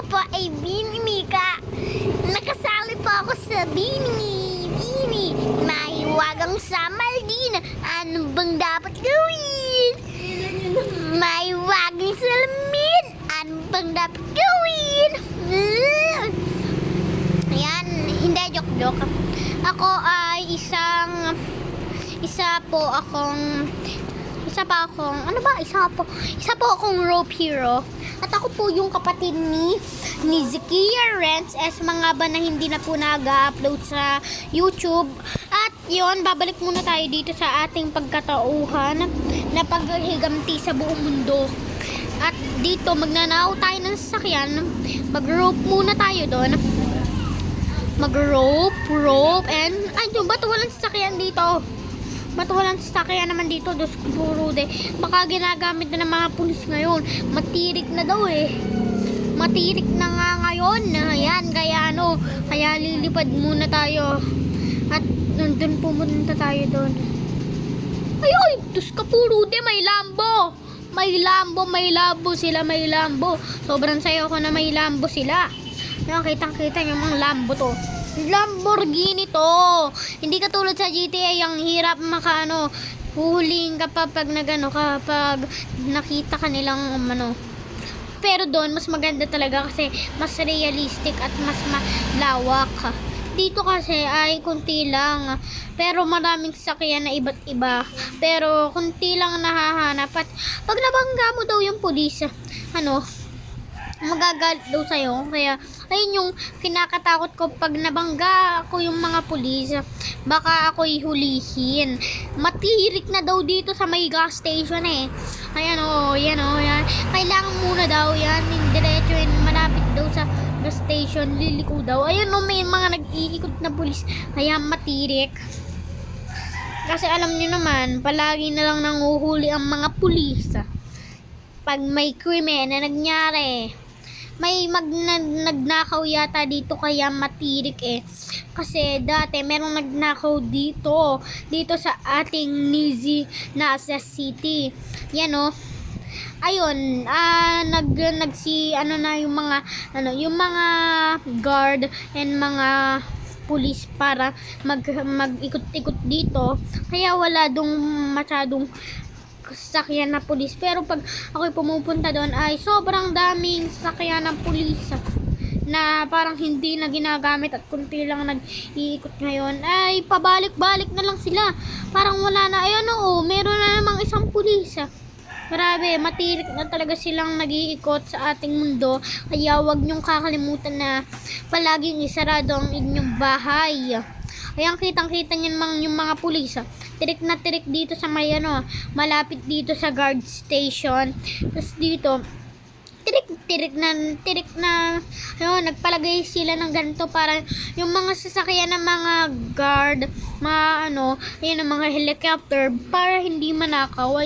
po ay Bini Mika. Nakasali po ako sa Bini. Mahiwagang samal din. Ano bang dapat gawin? Mahiwagang salamin. Ano bang dapat gawin? Ayan, hindi, joke. Ako ay isa po akong rope hero. At ako po yung kapatid ni Zakia Renz S. Mga ba na hindi na po nag-upload sa YouTube. At yon, babalik muna tayo dito sa ating pagkatauhan na paghigamti sa buong mundo. At dito, magnanakaw tayo ng sasakyan. Mag-rope muna tayo doon. Mag-rope, and ba't walang sasakyan dito? Ba't walang sasakyan naman dito? Dos puro de. Baka ginagamit na ng mga pulis ngayon. Matirik na daw eh. Matirik na nga ngayon. Ayan, kaya lilipad muna tayo. At nandun pumunta tayo doon. Ay, dos ka puro de, may Lambo. May Lambo sila. Sobrang sayo ko na may Lambo sila. Kitang-kita yung mga Lambo to. Lamborghini to. Hindi katulad sa GTA, ang hirap huhuling kapag nakita ka nilang Pero doon, mas maganda talaga kasi mas realistic at mas malawak. Dito kasi ay kunti lang. Pero maraming sasakyan na iba't iba. Pero kunti lang nahahanap. At pag nabangga mo daw yung pulis, magagalit daw sa'yo. Kaya, ayun yung kinakatakot ko pag nabangga ako yung mga pulis. Baka ako'y hulihin. Matirik na daw dito sa may gas station eh. Ayan. Kailangan muna daw yan. Diretso yun, malapit daw sa gas station. Liliko daw. Ayun may mga nag-iikot na pulis. Kaya matirik. Kasi alam niyo naman, palagi na lang nanguhuli ang mga pulis. Pag may krimen na nangyari, may nagnakaw yata dito kaya matirik eh. Kasi dati merong nagnakaw dito sa ating Nasa City. Yan ayun, yung mga guard and mga pulis para mag-ikot-ikot dito. Kaya wala dong masyadong sasakyan na pulis. Pero pag ako'y pumupunta doon ay sobrang daming sasakyan ng pulis na parang hindi na ginagamit at kunti lang nag-iikot ngayon. Ay pabalik-balik na lang sila. Parang wala na. Ayun meron na namang isang pulis. Grabe, matirik na talaga silang nag-iikot sa ating mundo. Kaya huwag niyong kakalimutan na palaging isarado ang inyong bahay. Ayan, kitang-kita niyo yung mga pulis. Tirik na tirik dito sa may malapit dito sa guard station. Tapos dito, tirik na nagpalagay sila ng ganito para yung mga sasakyan ng mga guard, ang mga helicopter para hindi manakaw.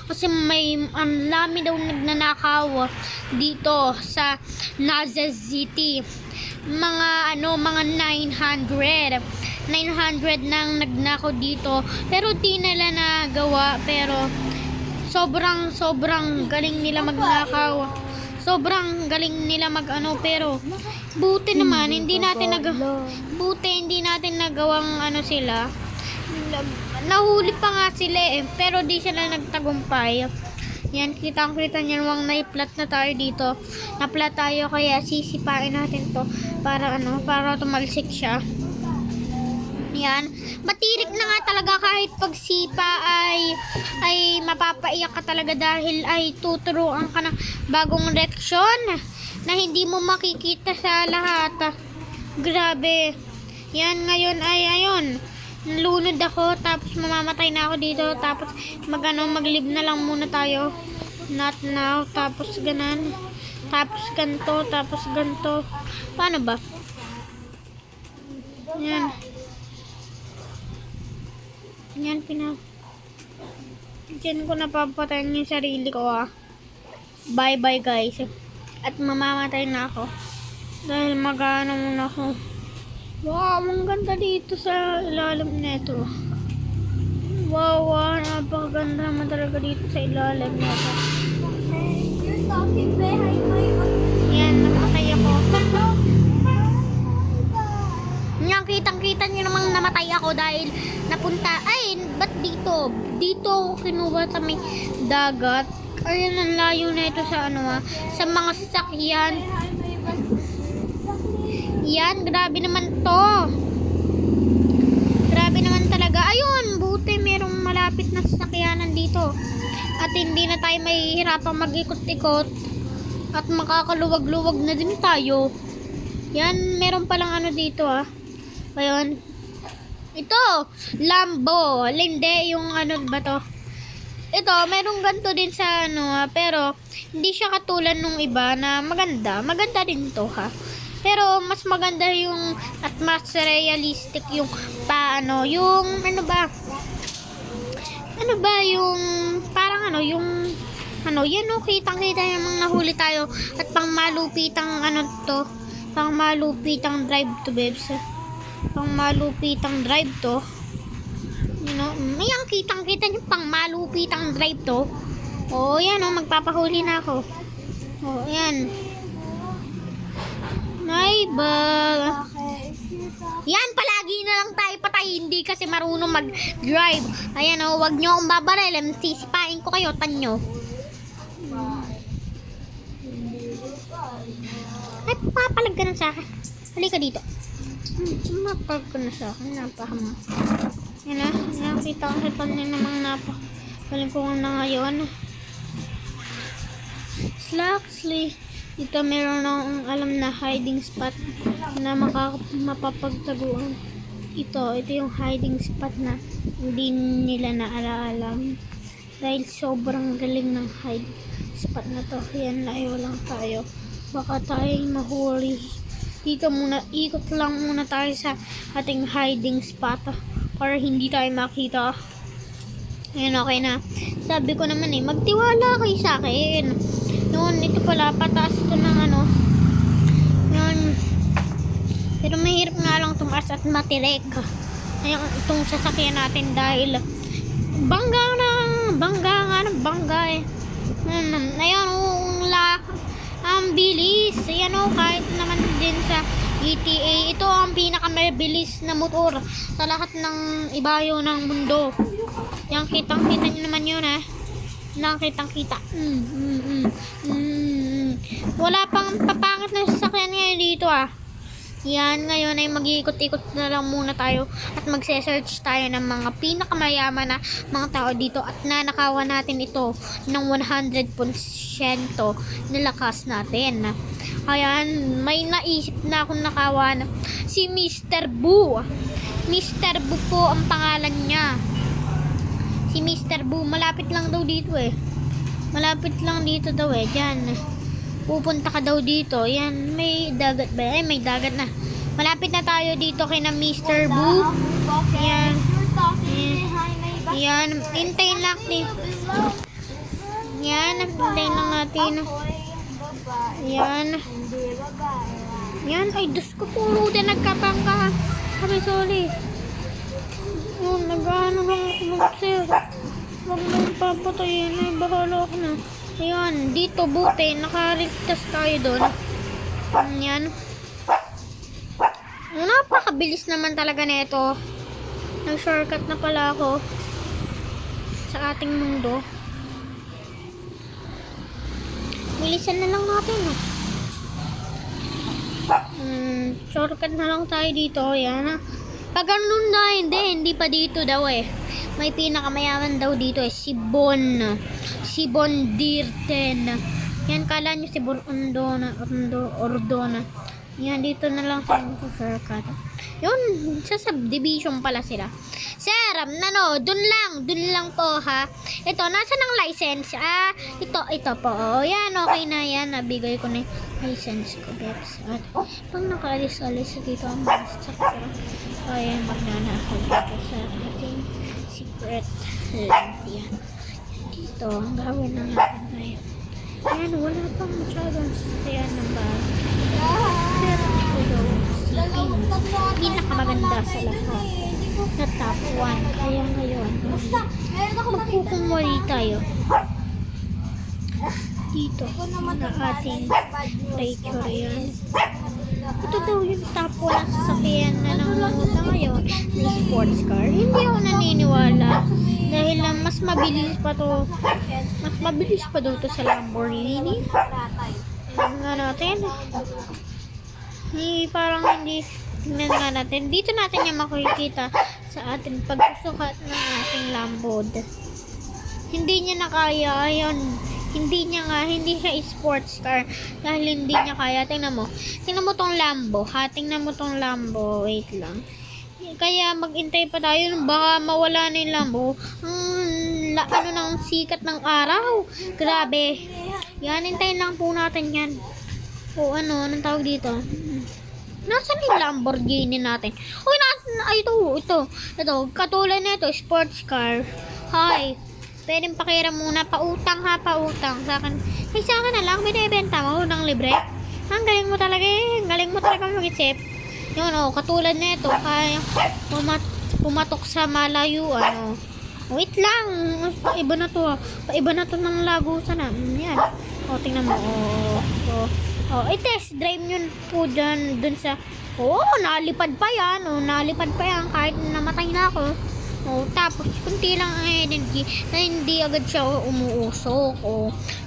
Kasi may lami daw nagnanakaw dito sa Nasa City. Mga 900 nang nagnakaw dito, pero di nila nagawa. Pero sobrang galing nila magnakaw. Sobrang galing nila pero buti naman hindi natin nagawang sila. Nahuli pa nga sila pero di sila nagtagumpay. Yan, kitang-kita niyo namang naiplat na tayo dito. Naplat tayo kaya sisipain natin to para tumalsik siya. Yan. Matirik na nga talaga kahit pagsipa ay mapapaiyak ka talaga dahil ay tuturuan ka ng bagong leksyon na hindi mo makikita sa lahat. Grabe. Yan, ngayon ay nalunod ako tapos mamamatay na ako dito tapos mag-live na lang muna tayo. Not now. Tapos ganan. Tapos ganto. Paano ba? Yan. Diyan ko napapatayin yung sarili ko Bye bye guys. At mamamatay na ako. Dahil muna ako. Wow, ang ganda dito sa ilalim nito. Wow, napakaganda naman talaga dito sa ilalim nito. Yan, nakakaya ko. kitang-kita nyo namang namatay ako dahil napunta, ay, ba't dito? Dito ako kinuha sa may dagat. Ayun, ang layo na ito sa sa mga sasakyan. Yan, grabe naman to. Grabe naman talaga. Ayun, buti merong malapit na sasakyanan dito. At hindi na tayo mahihirapang mag-ikot-ikot. At makakaluwag-luwag na din tayo. Yan, meron palang dito Ayun. Ito, Lambo. Hindi, yung ba to? Ito, merong ganito din sa pero hindi siya katulad nung iba na maganda. Maganda din to Pero mas maganda yung at mas realistic yung yung yung parang yung yan kitang-kita namang nahuli tayo at pangmalupitang pangmalupitang drive to babes. Pangmalupitang drive to. Ayan, kitang-kita yung pangmalupitang drive to. Yan magpapahuli na ako. Yan. Ay, ba? Yan, palagi na lang tayo patay. Hindi kasi marunong mag-drive. Ayan wag nyo akong babaril. Sisipain ko kayo, tanyo. Ay, papalag ka na sa akin. Halika dito. Mapalag ka na sa akin. Napahama. Yan nakita ko sa tanyo namang napapalag ko na ngayon. Slacksley. Dito meron akong alam na hiding spot na mapapagtaguan. Ito yung hiding spot na hindi nila naalalam. Dahil sobrang galing ng hiding spot na to. Yan, layo lang tayo. Baka tayo mahuli. Dito muna, ikot lang muna tayo sa ating hiding spot para hindi tayo makita. Ayan, okay na. Sabi ko naman magtiwala kayo sa akin. Noon, ito pala, pataas ito ng Yan. Pero mahirap nga lang tumaas at matirik. Ayan, itong sasakyan natin dahil bangga Ayan, ang bilis. Ayan kahit naman din sa ETA. Ito ang pinakamabilis na motor sa lahat ng ibayo ng mundo. Yan, kitang-kita nyo naman yun nakitang-kita. Wala pang papangit na sasakyan ngayon dito Yan, ngayon ay mag-iikot-ikot na lang muna tayo at magse-search tayo ng mga pinakamayaman na mga tao dito at nanakawan natin ito ng 100% na lakas natin. Ayan, may naisip na akong nakawan. Si Mr. Boo. Mr. Boo po ang pangalan niya. Si Mr. Boo, malapit lang daw dito Malapit lang dito daw Diyan. Pupunta ka daw dito. Yan, may dagat ba? Ay, may dagat na. Malapit na tayo dito kay na Mr. Boo. Yan. Yan. Hintayin lang natin. Yan. Hintayin lang natin. Yan. Yan. Ay, Diyos ko, puro din nagkapangka. Sabi, sorry. Nag-ano lang ako mag-sir. Huwag lang papatayin. Ay, bahala ako na. Ayan, dito buti. Nakaligtas tayo doon. Yan. Napakabilis naman talaga na ito. Nag-shortcut na pala ako sa ating mundo. Bilisan na lang natin. Shortcut na lang tayo dito. Yan. Pag ganun na, hindi pa dito daw May pinakamayaman daw dito si Bon. Si Bon Dirten. Yan, kala nyo si Bon Ordona. Yan, dito na lang sa shortcut. Yun, sa subdivision pala sila. Sir, dun lang po Ito, nasa ng license? Ito po. Yan, okay na yan. Nabigay ko na yung license ko, Beps. At pag nakaalis-alis dito ang sakura. Ayan, magnanakal dito sa ating secret land. Yan. Dito, ang gawin na natin tayo. Ayan, wala pang masyadong sayan ng bahay. Pero ito daw, pinakamaganda sa lahat. Na top 1. Kaya ngayon, magkukumuli tayo. Dito, na ating picture yan. ito daw yung top 1 sasakyan na nangunguta ngayon na sports car. Hindi ako naniniwala. Dahil mas mabilis pa to. Mas mabilis pa daw to sa Lamborghini. Nga natin. Parang hindi. Tingnan nga natin. Dito natin yung makikita sa ating pagsusukat ng ating Lambo. Hindi niya na kaya. Ayun. Hindi siya sports car. Dahil hindi niya kaya. Tingnan mo tong Lambo. Tingnan mo tong Lambo. Wait lang. Kaya mag-intay pa tayo. Baka mawala na yung Lambo. Ano ng sikat ng araw. Grabe. Yan, hintayin lang po natin yan. O anong tawag dito? Nasaan yung Lamborghini natin? Uy, ito. Katulad na ito, sports car. Hi. Pwedeng pakiram muna. Pautang sa akin. Sa akin na lang, binibenta mo ng libre. Ang galing mo talaga eh. Galing mo talaga mag-isip. Yun katulad na ito. Kaya pumatok sa malayuan. Wait lang. Paiba na to. Paiba na to ng Lagusan. Yan. Tingnan mo. Test drive yun po dun sa nalipad pa yan. Nalipad pa yan kahit namatay na ako. Tapos kunti lang ang energy na hindi agad siya umuusok.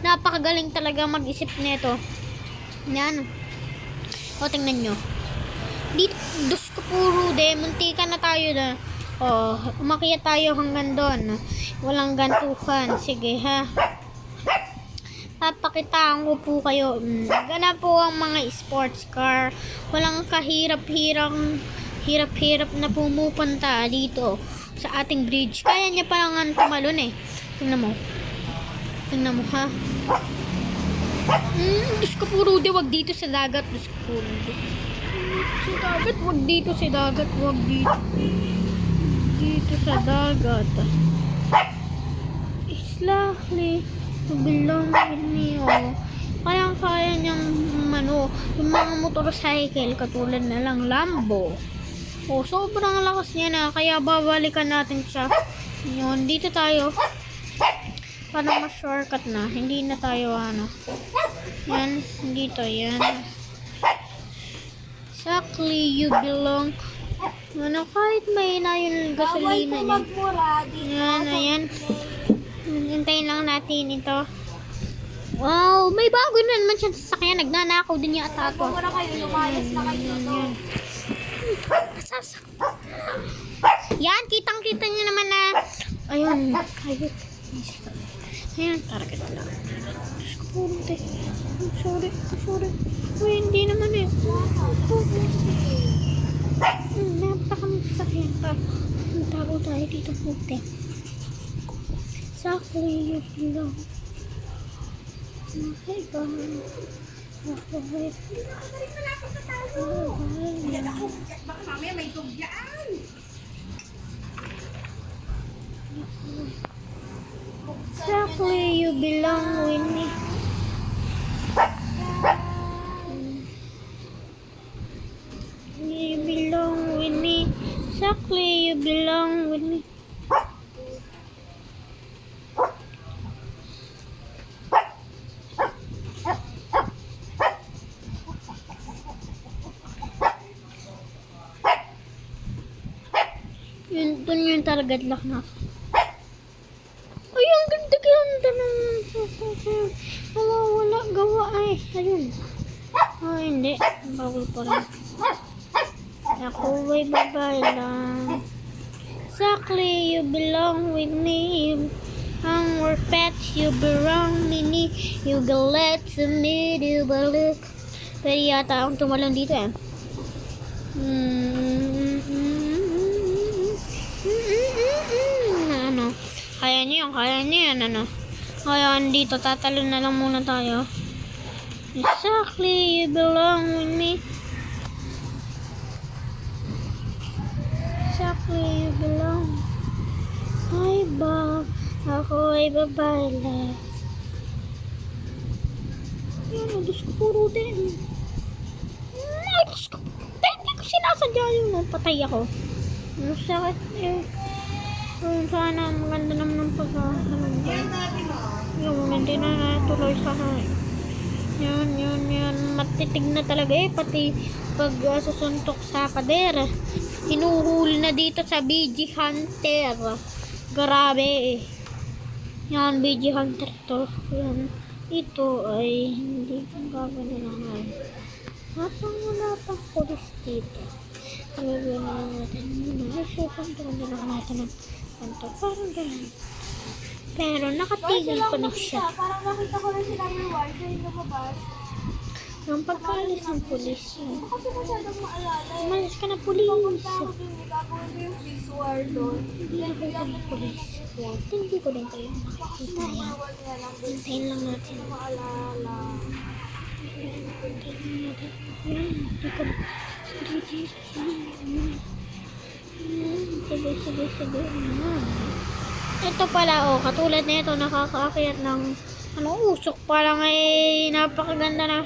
Napakagaling talaga mag-isip nito. Yan. Tingnan nyo. Dito, Diyos ko puro muntika na tayo na. Umakyat tayo hanggang doon. Walang gantukan. Sige ha. Papakitaan ko po kayo. Gana po ang mga sports car. Walang kahirap-hirap na pumupunta dito sa ating bridge. Kaya niya parang tumalon eh. Tingnan mo ha. Diyos ko po Rudy, wag dito sa dagat. Diyos ko po Rudy. Wag dito sa dagat. Wag dito sa dagat. Slowly belong with me. Kaya niyang yung mga motorcycle katulad na lang Lambo. Sobrang lakas niya na. Kaya babalikan natin siya. Yun, dito tayo. Parang mas shortcut na. Hindi na tayo Yan, dito, yan. Exactly, you belong. Kahit may na yung gasolina niya. Yan. Hintayin lang natin ito. Wow, may bago na naman siya sa sasakyan. Nagnanakaw din niya at ako. Yan, kitang-kita niya naman na ayun, target lang. Sorry. Uy, hindi naman eh. Napakamasakyan ka. Tago tayo dito puti. Exactly, you know. Okay, baka mamaya may tugyaan. Exactly, you belong with me. You belong with me. Exactly, you belong with me. Dun yung target lock na. Ay, ang ganda ng wala gawa ay. Ayun. Hindi. Bawal pa rin. Ako ay babae lang. Exactly, you belong with me. Ang we're pets, you belong with me. You get to me, you balik. Pero yata ang tumalon dito eh. Kaya niyo yan, Kaya dito, tatalon na lang muna tayo. Exactly, you belong with me. Exactly, you belong. Ay ba, ako ay babae lang. Yan, Diyos ko puro din. Ay, Diyos ko. Hindi ko sinasadya yun. Patay ako. Ang sakit eh. Sana maganda naman ng pagkakaroon. Yung hindi na natuloy sa Yan. Matitig na talaga eh. Pati pag susuntok sa pader. Hinuhuli na dito sa BG Hunter. Grabe eh. Yan, BG Hunter to. Yan. Ito ay hindi kong gagawin. Habang wala pang pulis dito. Gagawin na natin muna. Ay, susuntok na lang natin ng kanto. Parang ganun. Pero nakatigil ko na siya. Parang nakita ko na sila ng warden yung lumabas. Ang pagkalis ng pulis. Yun. Kasi masyadong maalala. Umalis ka na pulis. Papunta ako dun, gagawin ko yung face war doon. Hindi na kayo ng pulis. Hindi ko din kayo makikita yan. Tawag niya lang doon. Hintayin lang natin. Maalala. Hintayin lang natin. Yan. Hindi ko. Sige. Yan. Ito pala katulad nito nakakaakyat ng usok. Parang ay napakaganda na.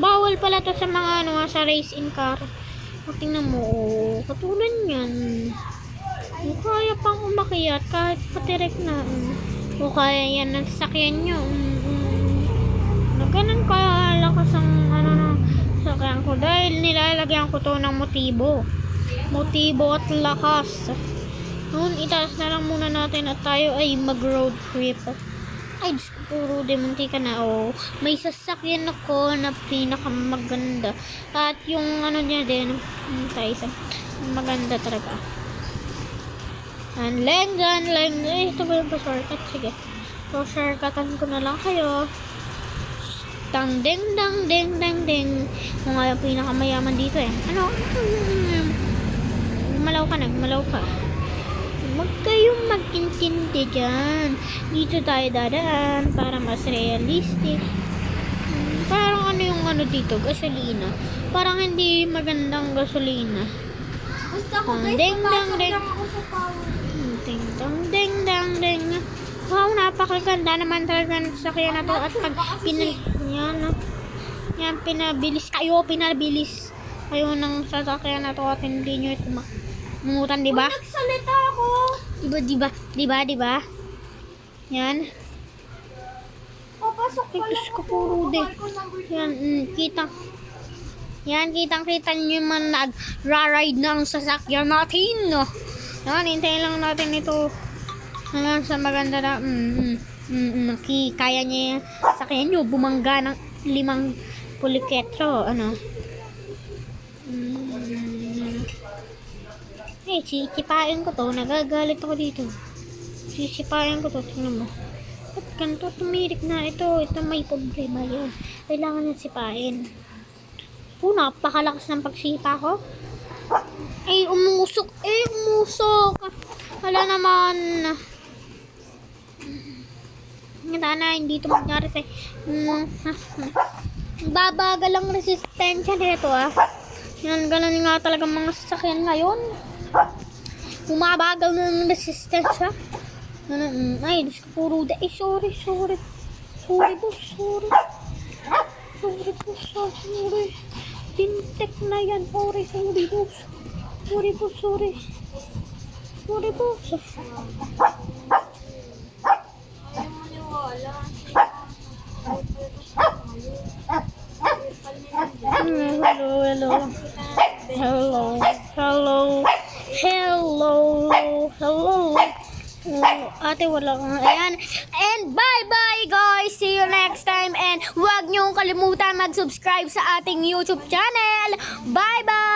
Bawal pala to sa mga sa race in car. Tingnan mo, katulad niyan. Kaya pang umakyat kahit patirek na. Kaya yan ang sasakyan nyo. Ganun kalakas ang sasakyan ko dahil nilalagyan ko to ng motibo at lakas. Noon, itaas na lang muna natin at tayo ay mag-road trip. Ay, Diyos ko, puro demonti ka na. May sasakyan ako na pinakamaganda. At yung niya din, maganda talaga. Leng. Ito ba yung pa-shortcut? Sige. So, shortcutan ko na lang kayo. Dang, ding. Kung nga yung pinakamayaman dito eh. Gumalaw ka. Huwag kayong mag-intindi dyan. Dito tayo dadaan para mas realistic. Parang yung dito, gasolina. Parang hindi magandang gasolina. Basta ko guys, Ding, papasok ding. lang ako sa power. Ding. Wow, napakaganda naman talaga ng sasakyan na to. At pag pinabilis kayo ng sasakyan na to at hindi nyo ito mamutan, diba? Nagsalita ako. Diba? Yan. Papasok pa Diyos lang ko, ako. puro din. Bakal ko number Yan, kitang-kita nyo man nagra-ride ng sasakyan natin. Yan, hintayin lang natin ito. Hanggang sa maganda na, kaya niya yung sasakyan nyo, bumangga ng 5 puliketro, sisipain ko to, nagagalit ako dito. Sisipain ko to, tingnan mo. Ba't ganito, tumirik na ito may problema yun. Kailangan na sipain. Napakalakas ng pagsipa ko. Umusok. Wala naman. Sana hindi ito mangyari sa babagal ang resistensya nito Yan, ganun nga talaga mga sasakyan ngayon. Bumabagal na ng resistensya. Ay, Diyos ko, puro sorry. Sorry boss. Tintek na yan. Sorry boss. Sorry boss. Ayaw mo niwala. Hello. Ate, wala kang ayan. And bye guys. See you next time. And huwag niyong kalimutan mag-subscribe sa ating YouTube channel. Bye.